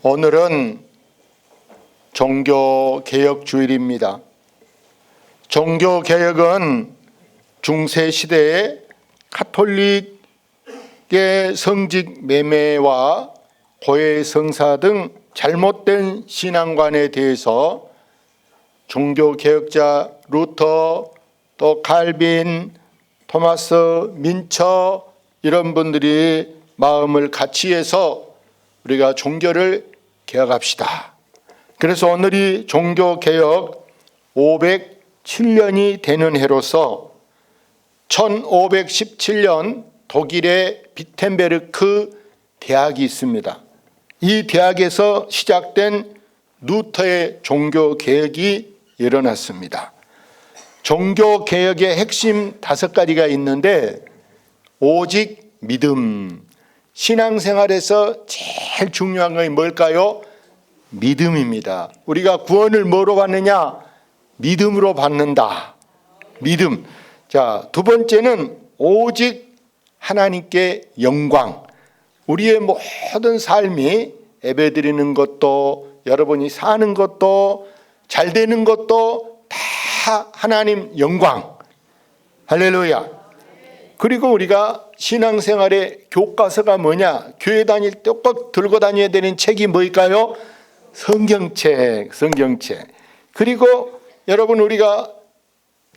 오늘은 종교개혁주일입니다. 종교개혁은 중세시대에 가톨릭의 성직 매매와 고해성사 등 잘못된 신앙관에 대해서 종교개혁자 루터, 또 칼빈, 토마스 민처 이런 분들이 마음을 같이 해서 우리가 종교를 개혁합시다. 그래서 오늘이 종교개혁 507년이 되는 해로서 1517년 독일의 비텐베르크 대학이 있습니다. 이 대학에서 시작된 루터의 종교개혁이 일어났습니다. 종교개혁의 핵심 5가지가 있는데, 오직 믿음, 신앙생활에서 제일 중요한 것이 뭘까요? 믿음입니다. 우리가 구원을 뭐로 받느냐? 믿음으로 받는다. 믿음. 자, 두 번째는 오직 하나님께 영광. 우리의 모든 삶이 예배드리는 것도, 여러분이 사는 것도, 잘 되는 것도 다 하나님 영광. 할렐루야. 그리고 우리가 신앙생활의 교과서가 뭐냐? 교회 다닐 때 꼭 들고 다녀야 되는 책이 뭘까요? 성경책. 그리고 여러분, 우리가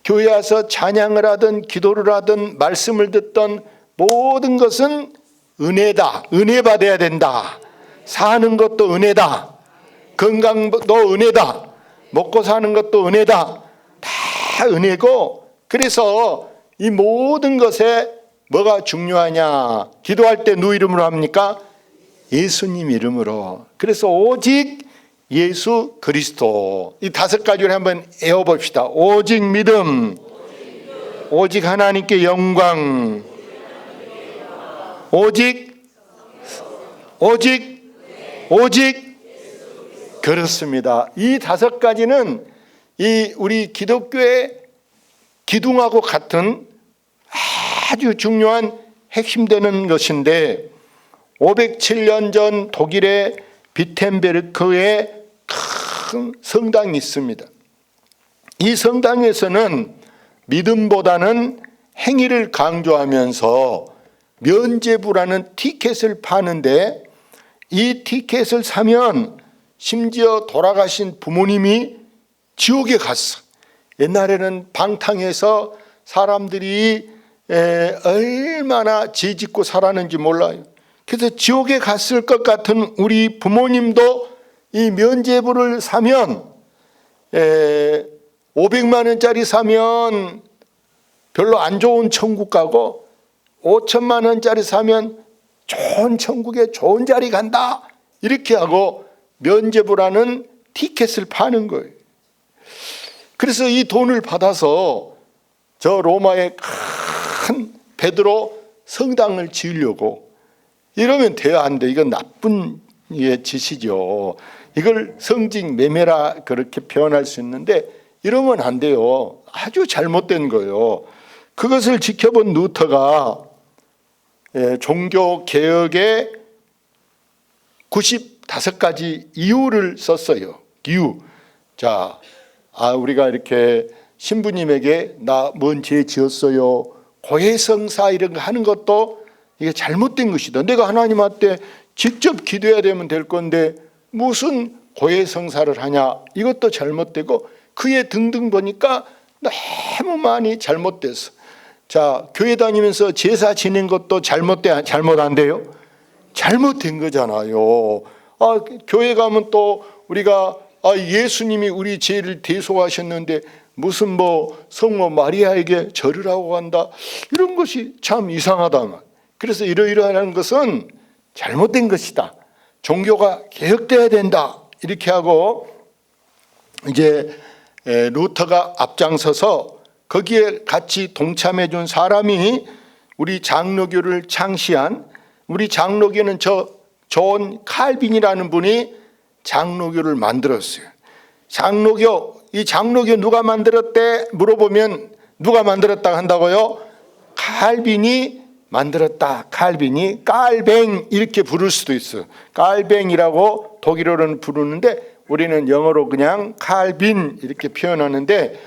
교회 와서 찬양을 하든 기도를 하든 말씀을 듣던 모든 것은 은혜다. 은혜 받아야 된다. 사는 것도 은혜다. 건강도 은혜다. 먹고 사는 것도 은혜다. 다 은혜고, 그래서 이 모든 것에 뭐가 중요하냐? 기도할 때 누구 이름으로 합니까? 예수님 이름으로. 그래서 오직 예수 그리스도. 이 5가지를 한번 외워봅시다. 오직 믿음, 오직 하나님께 영광, 오직 그렇습니다. 이 5가지는 이 우리 기독교의 기둥하고 같은 아주 중요한 핵심되는 것인데, 507년 전 독일의 비텐베르크에 큰 성당이 있습니다. 이 성당에서는 믿음보다는 행위를 강조하면서 면죄부라는 티켓을 파는데, 이 티켓을 사면 심지어 돌아가신 부모님이 지옥에 갔어. 옛날에는 방탕해서 사람들이 얼마나 죄 짓고 살았는지 몰라요. 그래서 지옥에 갔을 것 같은 우리 부모님도 이 면죄부를 사면 500만 원짜리 사면 별로 안 좋은 천국 가고, 5천만 원짜리 사면 좋은 천국에 좋은 자리 간다, 이렇게 하고 면죄부라는 티켓을 파는 거예요. 그래서 이 돈을 받아서 저 로마의 큰 베드로 성당을 지으려고, 이러면 돼야 안 돼. 이건 나쁜 짓이죠. 이걸 성직 매매라 그렇게 표현할 수 있는데, 이러면 안 돼요. 아주 잘못된 거예요. 그것을 지켜본 루터가 종교 개혁의 95가지 이유를 썼어요. 이유. 자, 우리가 이렇게 신부님에게 나 뭔 죄 지었어요, 고해성사 이런 거 하는 것도 이게 잘못된 것이다. 내가 하나님한테 직접 기도해야 되면 될 건데 무슨 고해성사를 하냐, 이것도 잘못되고, 그에 등등 보니까 너무 많이 잘못됐어. 자, 교회 다니면서 제사 지낸 것도 잘못 안 돼요? 잘못된 거잖아요. 교회 가면 또 우리가 예수님이 우리 죄를 대속하셨는데 무슨 성모 마리아에게 절을 하고 간다, 이런 것이 참 이상하다. 그래서 이러이러한 것은 잘못된 것이다. 종교가 개혁돼야 된다. 이렇게 하고 이제 루터가 앞장서서 거기에 같이 동참해 준 사람이 우리 장로교를 창시한, 우리 장로교는 존 칼빈이라는 분이 장로교를 만들었어요. 이 장로교 누가 만들었대? 물어보면 누가 만들었다 한다고요? 칼빈이 만들었다. 칼빈이 깔뱅 이렇게 부를 수도 있어요. 깔뱅이라고 독일어로는 부르는데 우리는 영어로 그냥 칼빈 이렇게 표현하는데,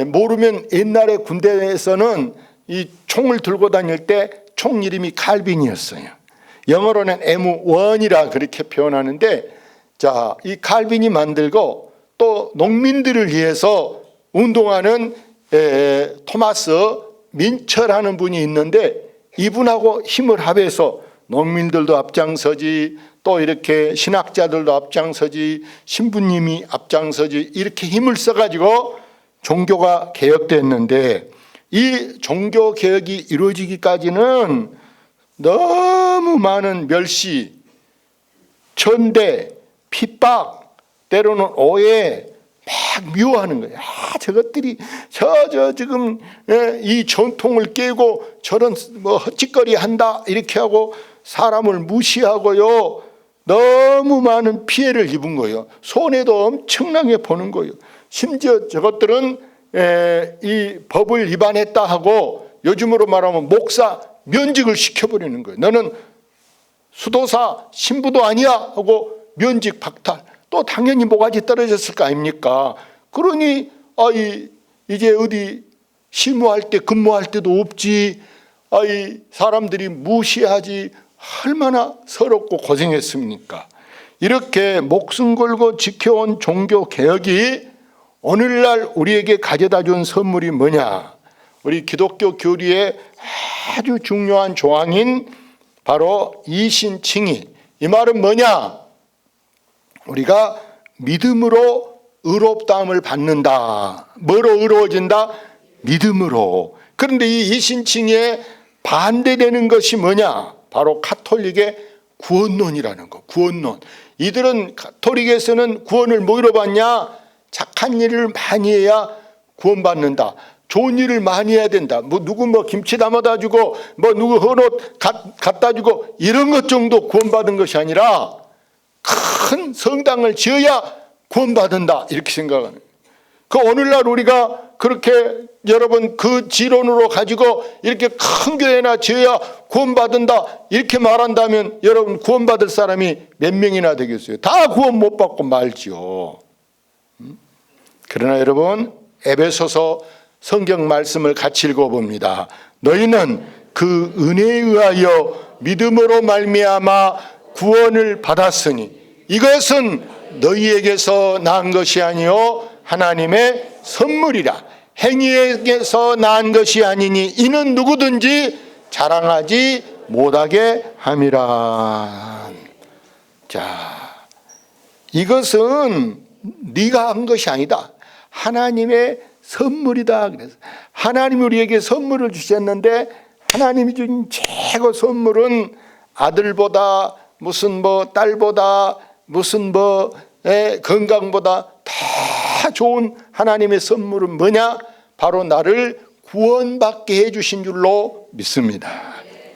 모르면 옛날에 군대에서는 이 총을 들고 다닐 때 총 이름이 칼빈이었어요. 영어로는 M1이라 그렇게 표현하는데, 자, 이 칼빈이 만들고 또 농민들을 위해서 운동하는 토마스 민처라는 분이 있는데, 이분하고 힘을 합해서 농민들도 앞장서지, 또 이렇게 신학자들도 앞장서지, 신부님이 앞장서지, 이렇게 힘을 써가지고 종교가 개혁됐는데, 이 종교 개혁이 이루어지기까지는 너무 많은 멸시, 천대, 핍박, 때로는 오해, 막 미워하는 거예요. 저것들이 지금 이 전통을 깨고 저런 뭐 헛짓거리 한다 이렇게 하고 사람을 무시하고요. 너무 많은 피해를 입은 거예요. 손해도 엄청나게 보는 거예요. 심지어 저것들은 이 법을 위반했다 하고 요즘으로 말하면 목사 면직을 시켜버리는 거예요. 너는 수도사 신부도 아니야 하고 면직 박탈. 또 당연히 모가지 떨어졌을 거 아닙니까? 그러니 이제 어디 실무할 때 근무할 때도 없지. 이 사람들이 무시하지. 얼마나 서럽고 고생했습니까? 이렇게 목숨 걸고 지켜온 종교 개혁이 오늘날 우리에게 가져다 준 선물이 뭐냐? 우리 기독교 교리의 아주 중요한 조항인 바로 이신칭의. 이 말은 뭐냐? 우리가 믿음으로 의롭다함을 받는다. 뭐로 의로워진다? 믿음으로. 그런데 이 이신칭의에 반대되는 것이 뭐냐? 바로 카톨릭의 구원론이라는 거. 구원론. 이들은 카톨릭에서는 구원을 뭐로 받냐? 착한 일을 많이 해야 구원받는다. 좋은 일을 많이 해야 된다. 누구 김치 담아다 주고 누구 헌옷 갖다 주고 이런 것 정도 구원받은 것이 아니라 큰 성당을 지어야 구원받는다. 이렇게 생각하는 거예요. 그 오늘날 우리가 그렇게 여러분 그 지론으로 가지고 이렇게 큰 교회나 지어야 구원받는다 이렇게 말한다면 여러분 구원받을 사람이 몇 명이나 되겠어요? 다 구원 못 받고 말지요. 그러나 여러분 에베소서 성경 말씀을 같이 읽어봅니다. 너희는 그 은혜에 의하여 믿음으로 말미암아 구원을 받았으니 이것은 너희에게서 난 것이 아니요 하나님의 선물이라. 행위에게서 난 것이 아니니 이는 누구든지 자랑하지 못하게 함이라. 자, 이것은 네가 한 것이 아니다. 하나님의 선물이다. 그래서 하나님이 우리에게 선물을 주셨는데 하나님이 준 최고 선물은 아들보다 무슨 딸보다 무슨 건강보다 다 좋은 하나님의 선물은 뭐냐? 바로 나를 구원받게 해주신 줄로 믿습니다.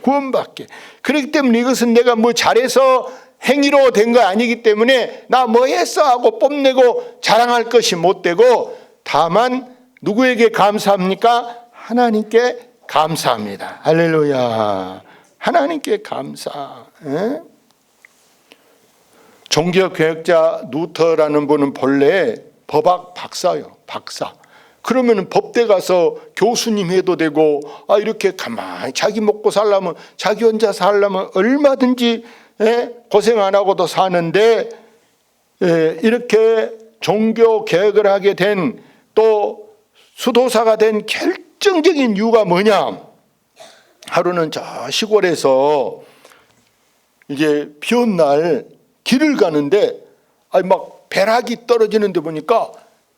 구원받게. 그렇기 때문에 이것은 내가 잘해서 행위로 된 거 아니기 때문에 나 했어 하고 뽐내고 자랑할 것이 못 되고, 다만 누구에게 감사합니까? 하나님께 감사합니다. 할렐루야. 하나님께 감사. 종교개혁자 루터라는 분은 본래 법학 박사요. 박사. 그러면 법대 가서 교수님 해도 되고, 이렇게 가만히 자기 먹고 살려면, 자기 혼자 살려면 얼마든지 고생 안 하고도 사는데, 이렇게 종교개혁을 하게 된, 또 수도사가 된 결정적인 이유가 뭐냐? 하루는 저 시골에서 이제 비 온 날 길을 가는데 막 벼락이 떨어지는데 보니까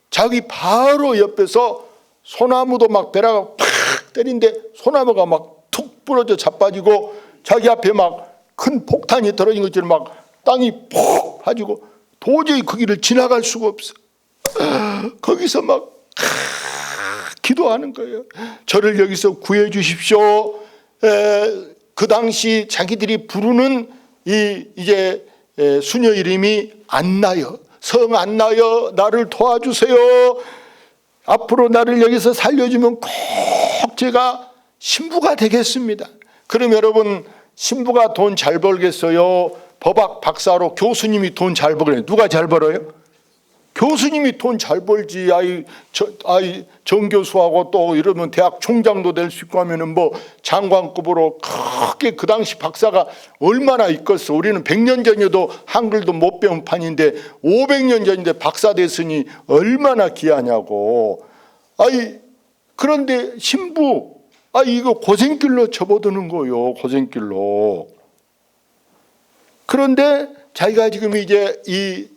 자기 바로 옆에서 소나무도 막 벼락을 팍 때린데 소나무가 막 툭 부러져 자빠지고 자기 앞에 막 큰 폭탄이 떨어진 것처럼 막 땅이 푹 파지고 도저히 그 길을 지나갈 수가 없어. 거기서 막 기도하는 거예요. 저를 여기서 구해 주십시오. 그 당시 자기들이 부르는 이제 수녀 이름이 안나여, 성 안나여, 나를 도와주세요. 앞으로 나를 여기서 살려주면 꼭 제가 신부가 되겠습니다. 그럼 여러분, 신부가 돈 잘 벌겠어요? 법학 박사로 교수님이 돈 잘 벌어요. 누가 잘 벌어요? 교수님이 돈 잘 벌지. 정교수하고 또 이러면 대학 총장도 될 수 있고 하면은 뭐 장관급으로 크게 그 당시 박사가 얼마나 있겠어. 우리는 100년 전에도 한글도 못 배운 판인데 500년 전인데 박사 됐으니 얼마나 귀하냐고. 그런데 신부, 이거 고생길로 접어드는 거예요. 고생길로. 그런데 자기가 지금 이제 이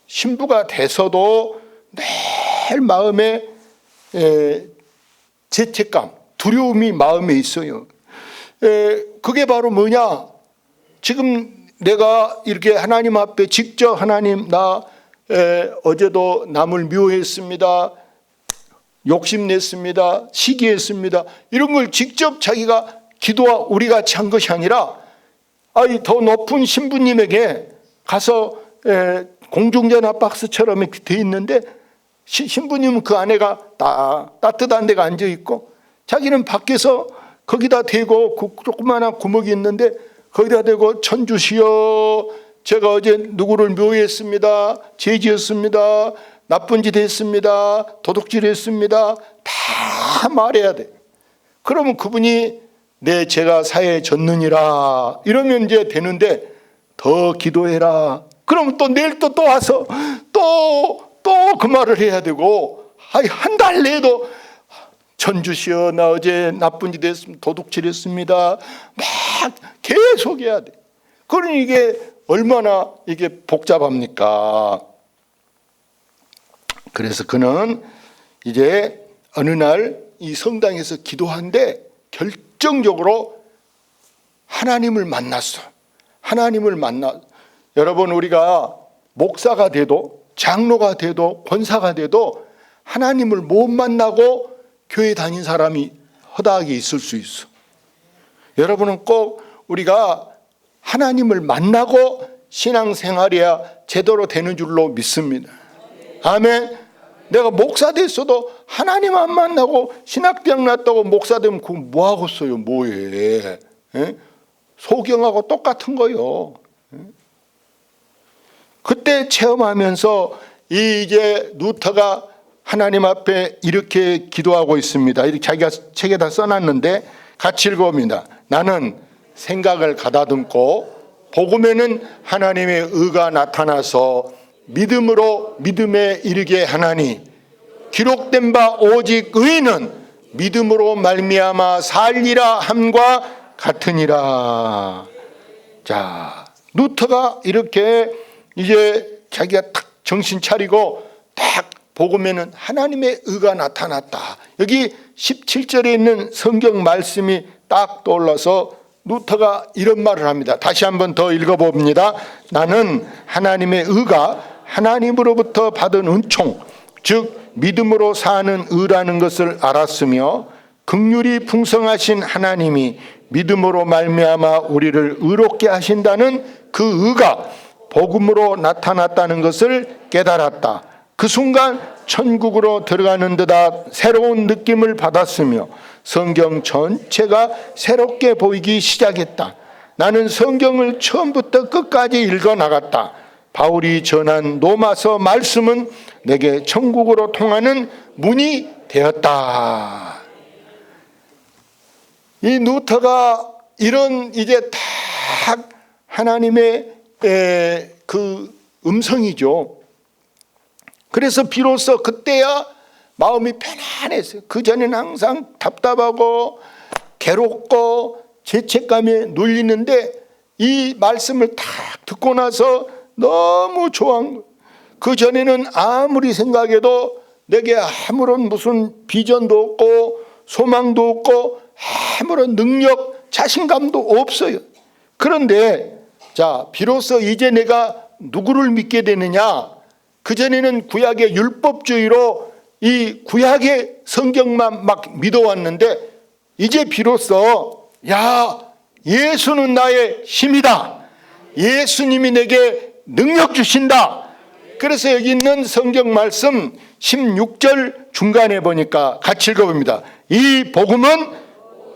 신부가 돼서도 늘 마음에 죄책감, 두려움이 마음에 있어요. 그게 바로 뭐냐? 지금 내가 이렇게 하나님 앞에 직접 하나님 나 어제도 남을 미워했습니다. 욕심냈습니다. 시기했습니다. 이런 걸 직접 자기가 기도와 우리 같이 한 것이 아니라 더 높은 신부님에게 가서 공중전화 박스처럼 이렇게 돼 있는데 신부님은 그 안에가 따뜻한 데가 앉아 있고 자기는 밖에서 거기다 대고 그 조그마한 구멍이 있는데 거기다 대고 천주시여 제가 어제 누구를 묘했습니다. 죄지었습니다. 나쁜 짓 했습니다. 도둑질 했습니다. 다 말해야 돼. 그러면 그분이 내 죄가 사해졌느니라 이러면 이제 되는데 더 기도해라. 그럼 또 내일 또 와서 또 그 말을 해야 되고 한 달 내도 천주시여 나 어제 나쁜 짓 했습니다. 도둑질 했습니다. 막 계속 해야 돼. 그러니 이게 얼마나 이게 복잡합니까? 그래서 그는 이제 어느 날 이 성당에서 기도한데 결정적으로 하나님을 만났어. 하나님을 만나. 여러분 우리가 목사가 돼도 장로가 돼도 권사가 돼도 하나님을 못 만나고 교회 다닌 사람이 허다하게 있을 수 있어. 여러분은 꼭 우리가 하나님을 만나고 신앙생활이야 제대로 되는 줄로 믿습니다. 아멘. 내가 목사 됐어도 하나님 안 만나고 신학대학 났다고 목사 되면 그거 뭐하고 써요? 뭐해? 소경하고 똑같은 거요. 그때 체험하면서 이제 루터가 하나님 앞에 이렇게 기도하고 있습니다. 이렇게 자기가 책에다 써놨는데 같이 읽어봅니다. 나는 생각을 가다듬고 복음에는 하나님의 의가 나타나서 믿음으로 믿음에 이르게 하나니 기록된 바 오직 의는 믿음으로 말미암아 살리라 함과 같으니라. 자, 루터가 이렇게 이제 자기가 탁 정신 차리고 딱 복음에는 하나님의 의가 나타났다. 여기 17절에 있는 성경 말씀이 딱 떠올라서 루터가 이런 말을 합니다. 다시 한번 더 읽어봅니다. 나는 하나님의 의가 하나님으로부터 받은 은총, 즉 믿음으로 사는 의라는 것을 알았으며 긍휼이 풍성하신 하나님이 믿음으로 말미암아 우리를 의롭게 하신다는 그 의가 복음으로 나타났다는 것을 깨달았다. 그 순간 천국으로 들어가는 듯한 새로운 느낌을 받았으며 성경 전체가 새롭게 보이기 시작했다. 나는 성경을 처음부터 끝까지 읽어나갔다. 바울이 전한 로마서 말씀은 내게 천국으로 통하는 문이 되었다. 이 루터가 이런 이제 딱 하나님의 그 음성이죠. 그래서 비로소 그때야 마음이 편안했어요. 그전에는 항상 답답하고 괴롭고 죄책감에 눌리는데 이 말씀을 딱 듣고 나서 너무 좋아한 거예요. 그전에는 아무리 생각해도 내게 아무런 무슨 비전도 없고 소망도 없고 아무런 능력, 자신감도 없어요. 그런데 자, 비로소 이제 내가 누구를 믿게 되느냐? 그전에는 구약의 율법주의로 이 구약의 성경만 막 믿어왔는데 이제 비로소 예수는 나의 힘이다. 예수님이 내게 능력 주신다. 그래서 여기 있는 성경 말씀 16절 중간에 보니까 같이 읽어봅니다. 이 복음은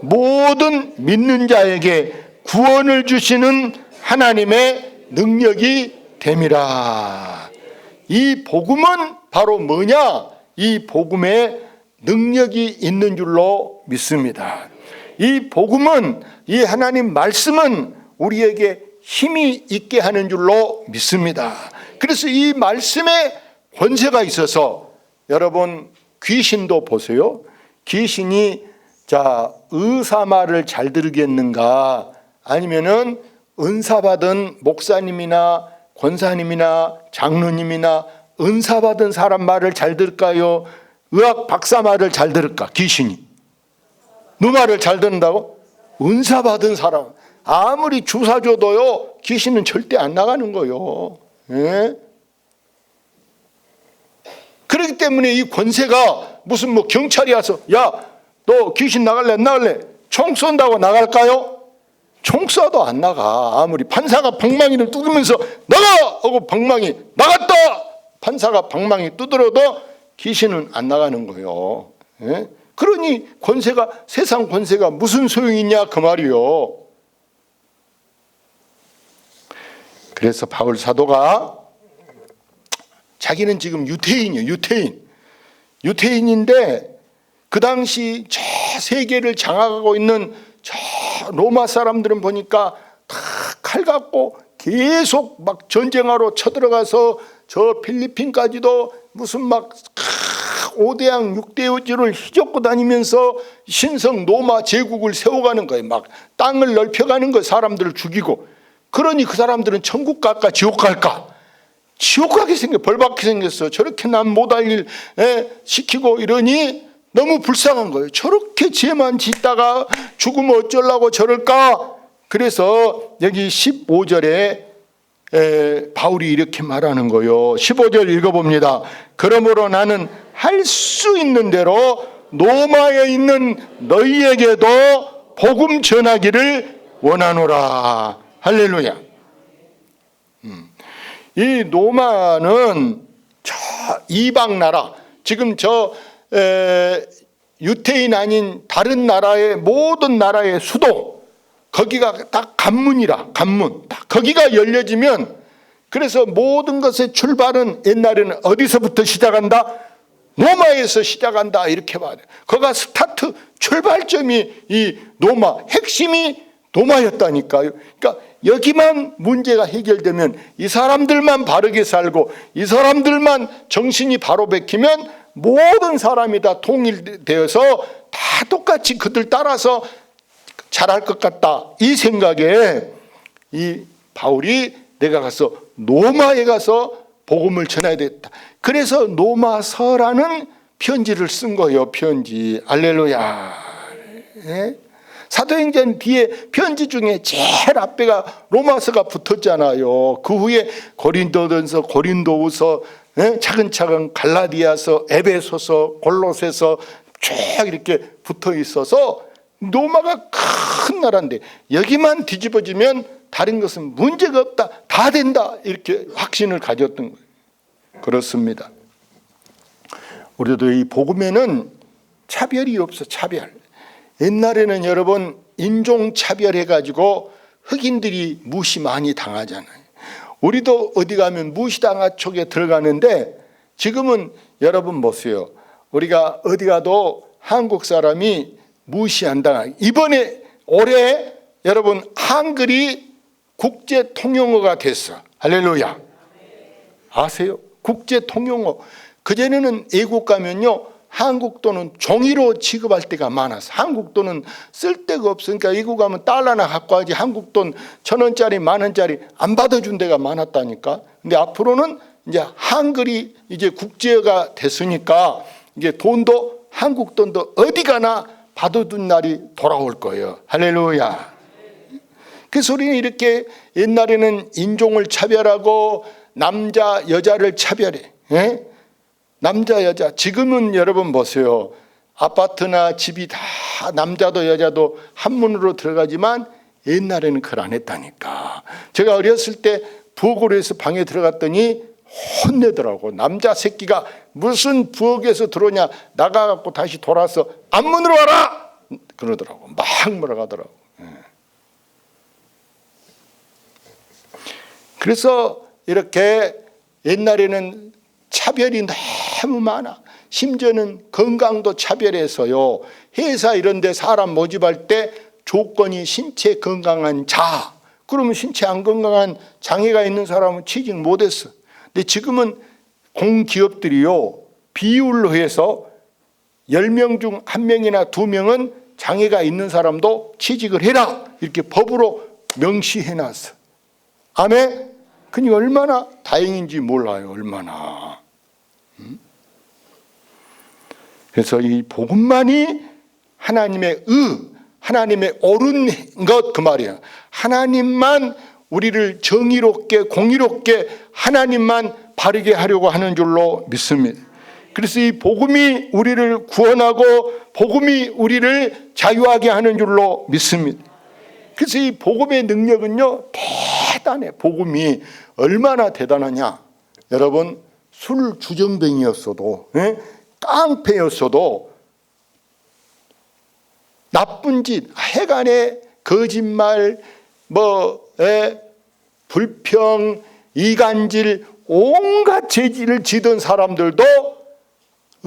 모든 믿는 자에게 구원을 주시는 하나님의 능력이 됨이라. 이 복음은 바로 뭐냐? 이 복음에 능력이 있는 줄로 믿습니다. 이 복음은, 이 하나님 말씀은 우리에게 힘이 있게 하는 줄로 믿습니다. 그래서 이 말씀에 권세가 있어서, 여러분 귀신도 보세요. 귀신이 의사 말을 잘 들겠는가, 아니면은 은사 받은 목사님이나 권사님이나 장로님이나 은사 받은 사람 말을 잘 들을까요? 의학 박사 말을 잘 들을까? 귀신이 누 말을 잘 듣는다고? 은사 받은 사람. 아무리 주사 줘도요, 귀신은 절대 안 나가는 거예요. 예? 그렇기 때문에 이 권세가 무슨 경찰이 와서 야, 너 귀신 나갈래? 안 나갈래? 총 쏜다고 나갈까요? 총 쏴도 안 나가. 아무리 판사가 방망이를 두드리면서 나가! 하고 방망이 나갔다! 판사가 방망이 두드려도 귀신은 안 나가는 거예요. 예? 그러니 세상 권세가 무슨 소용이 있냐 그 말이요. 그래서 바울 사도가 자기는 지금 유태인이에요. 유태인인데 그 당시 저 세계를 장악하고 있는 저 로마 사람들은 보니까 다 칼 갖고 계속 막 전쟁하러 쳐들어가서 저 필리핀까지도 무슨 5대양 6대지를 휘젓고 다니면서 신성 로마 제국을 세워가는 거예요. 막 땅을 넓혀가는 거예요. 사람들을 죽이고. 그러니 그 사람들은 천국 갈까 지옥 갈까? 지옥 가게 벌 받게 생겼어. 저렇게 남 못할 일 시키고 이러니 너무 불쌍한 거예요. 저렇게 죄만 짓다가 죽으면 어쩌려고 저럴까? 그래서 여기 15절에 바울이 이렇게 말하는 거예요. 15절 읽어봅니다. 그러므로 나는 할 수 있는 대로 로마에 있는 너희에게도 복음 전하기를 원하노라. 할렐루야. 이 로마는 저 이방 나라, 지금 유태인 아닌 다른 나라의 모든 나라의 수도, 거기가 딱 관문이라. 관문 딱 거기가 열려지면, 그래서 모든 것의 출발은 옛날에는 어디서부터 시작한다? 로마에서 시작한다, 이렇게 말해요. 거기가 스타트 출발점이 이 로마, 핵심이 로마였다니까요. 그러니까 여기만 문제가 해결되면, 이 사람들만 바르게 살고 이 사람들만 정신이 바로 베키면 모든 사람이 다 통일되어서 다 똑같이 그들 따라서 잘할 것 같다, 이 생각에 이 바울이 내가 가서 로마에 가서 복음을 전해야 되겠다. 그래서 로마서라는 편지를 쓴 거예요. 편지. 할렐루야. 네? 사도행전 뒤에 편지 중에 제일 앞에가 로마서가 붙었잖아요. 그 후에 고린도전서, 고린도후서, 차근차근 갈라디아서, 에베소서, 골로새서 쭉 이렇게 붙어 있어서 로마가 큰 나라인데 여기만 뒤집어지면 다른 것은 문제가 없다, 다 된다, 이렇게 확신을 가졌던 거예요. 그렇습니다. 우리도 이 복음에는 차별이 없어. 차별. 옛날에는 여러분 인종차별해가지고 흑인들이 무시 많이 당하잖아요. 우리도 어디 가면 무시당하 쪽에 들어가는데, 지금은 여러분 보세요. 우리가 어디 가도 한국 사람이 무시 안 당하. 이번에 올해 여러분 한글이 국제 통용어가 됐어. 할렐루야. 아세요? 국제 통용어. 그전에는 외국 가면요, 한국돈은 종이로 취급할 때가 많았어. 한국돈은 쓸 데가 없으니까 외국 가면 달러나 갖고 와야지, 한국돈 1,000원짜리 10,000원짜리 안 받아준 데가 많았다니까. 근데 앞으로는 이제 한글이 이제 국제가 됐으니까 이제 돈도, 한국돈도 어디 가나 받아둔 날이 돌아올 거예요. 할렐루야. 그래서 우리는 이렇게 옛날에는 인종을 차별하고 남자 여자를 차별해. 예? 남자 여자. 지금은 여러분 보세요. 아파트나 집이 다 남자도 여자도 한문으로 들어가지만 옛날에는 그걸 안 했다니까. 제가 어렸을 때 부엌으로 해서 방에 들어갔더니 혼내더라고. 남자 새끼가 무슨 부엌에서 들어오냐, 나가갖고 다시 돌아서 앞문으로 와라, 그러더라고. 막 몰아가더라고. 그래서 이렇게 옛날에는 차별이 너무 많아. 심지어는 건강도 차별해서요, 회사 이런 데 사람 모집할 때 조건이 신체 건강한 자, 그러면 신체 안 건강한 장애가 있는 사람은 취직 못했어. 근데 지금은 공기업들이요, 비율로 해서 10명 중 1명이나 2명은 장애가 있는 사람도 취직을 해라, 이렇게 법으로 명시해놨어. 아멘? 그니 얼마나 다행인지 몰라요. 얼마나. 그래서 이 복음만이 하나님의 하나님의 옳은 것, 그 말이에요. 하나님만 우리를 정의롭게 공의롭게 하나님만 바르게 하려고 하는 줄로 믿습니다. 그래서 이 복음이 우리를 구원하고 복음이 우리를 자유하게 하는 줄로 믿습니다. 그래서 이 복음의 능력은요, 대단해. 복음이 얼마나 대단하냐. 여러분, 술 주정뱅이였어도, 깡패였어도, 나쁜 짓, 해간에 거짓말, 불평, 이간질, 온갖 죄질을 지던 사람들도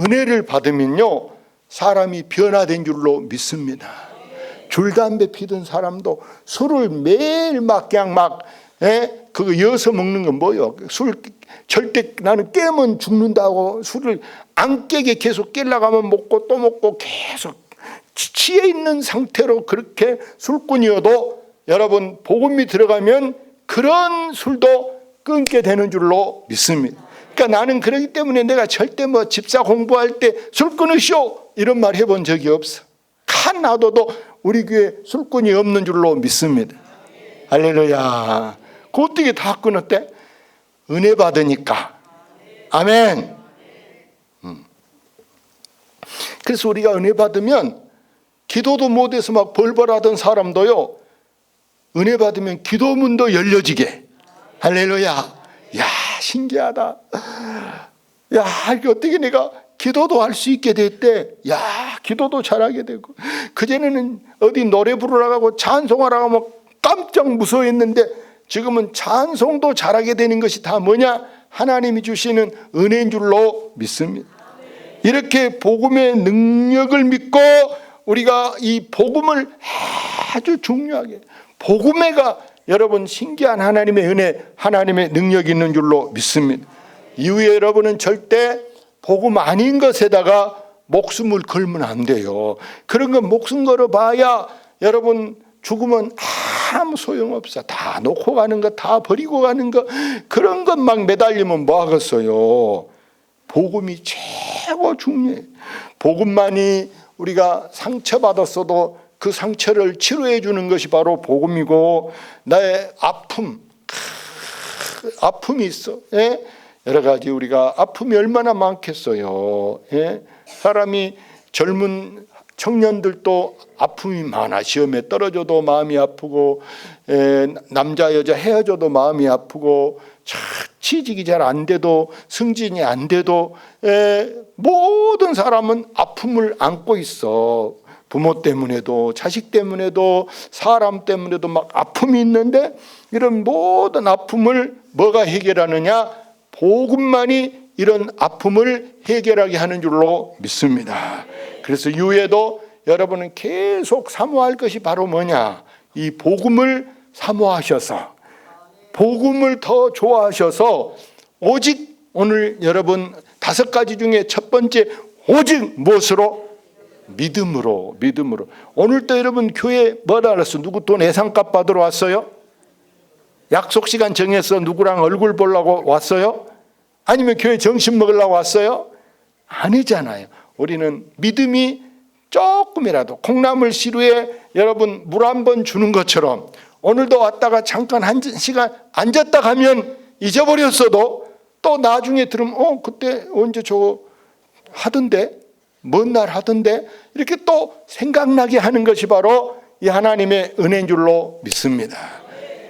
은혜를 받으면요, 사람이 변화된 줄로 믿습니다. 줄담배 피던 사람도 술을 매일 그거 여서 먹는 건 뭐예요? 술 절대 나는 깨면 죽는다고 술을 안 깨게 계속 깨려고 하면 먹고 또 먹고 계속 취해 있는 상태로 그렇게 술꾼이어도 여러분 복음이 들어가면 그런 술도 끊게 되는 줄로 믿습니다. 그러니까 나는 그렇기 때문에 내가 절대 집사 공부할 때 술 끊으시오 이런 말 해본 적이 없어. 칸 놔둬도 우리 교회 술꾼이 없는 줄로 믿습니다. 할렐루야. 그 어떻게 다 끊었대? 은혜 받으니까. 아멘. 그래서 우리가 은혜 받으면 기도도 못해서 막 벌벌하던 사람도요, 은혜 받으면 기도문도 열려지게. 할렐루야. 야, 신기하다. 야, 이게 어떻게 내가 기도도 할 수 있게 됐대. 야, 기도도 잘하게 되고. 그전에는 어디 노래 부르라고 찬송하라고 하면 깜짝 무서워했는데 지금은 찬송도 잘하게 되는 것이 다 뭐냐? 하나님이 주시는 은혜인 줄로 믿습니다. 이렇게 복음의 능력을 믿고 우리가 이 복음을 아주 중요하게, 복음에가 여러분 신기한 하나님의 은혜, 하나님의 능력이 있는 줄로 믿습니다. 이후에 여러분은 절대 복음 아닌 것에다가 목숨을 걸면 안 돼요. 그런 건 목숨 걸어봐야 여러분 죽으면 아무 소용없어. 다 놓고 가는 거, 다 버리고 가는 거, 그런 것 막 매달리면 뭐 하겠어요. 복음이 최고 중요해. 복음만이 우리가 상처받았어도 그 상처를 치료해 주는 것이 바로 복음이고, 나의 아픔이 있어. 예? 여러 가지 우리가 아픔이 얼마나 많겠어요. 예? 사람이 젊은 청년들도 아픔이 많아. 시험에 떨어져도 마음이 아프고, 남자 여자 헤어져도 마음이 아프고, 취직이 잘 안 돼도, 승진이 안 돼도, 모든 사람은 아픔을 안고 있어. 부모 때문에도, 자식 때문에도, 사람 때문에도 막 아픔이 있는데, 이런 모든 아픔을 뭐가 해결하느냐? 복음만이 이런 아픔을 해결하게 하는 줄로 믿습니다. 그래서 이후에도 여러분은 계속 사모할 것이 바로 뭐냐? 이 복음을 사모하셔서, 복음을 더 좋아하셔서, 오직 오늘 여러분 5가지 중에 첫 번째, 오직 무엇으로? 믿음으로. 오늘도 여러분 교회 뭐라 그랬어? 누구 돈 예산값 받으러 왔어요? 약속 시간 정해서 누구랑 얼굴 보려고 왔어요? 아니면 교회 점심 먹으려고 왔어요? 아니잖아요. 우리는 믿음이 조금이라도, 콩나물 시루에 여러분 물 한 번 주는 것처럼, 오늘도 왔다가 잠깐 한 시간 앉았다 가면 잊어버렸어도 또 나중에 들으면 그때 언제 저거 하던데, 먼 날 하던데, 이렇게 또 생각나게 하는 것이 바로 이 하나님의 은혜인 줄로 믿습니다.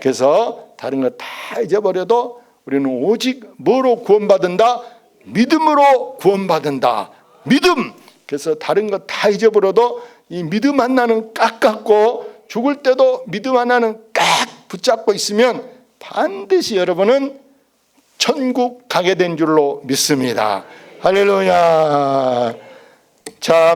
그래서 다른 거 다 잊어버려도 우리는 오직 뭐로 구원받는다? 믿음으로 구원받는다. 믿음. 그래서 다른 거 다 잊어버려도 이 믿음 하나는 깍 갖고, 죽을 때도 믿음 하나는 깍 붙잡고 있으면 반드시 여러분은 천국 가게 된 줄로 믿습니다. 할렐루야. 자,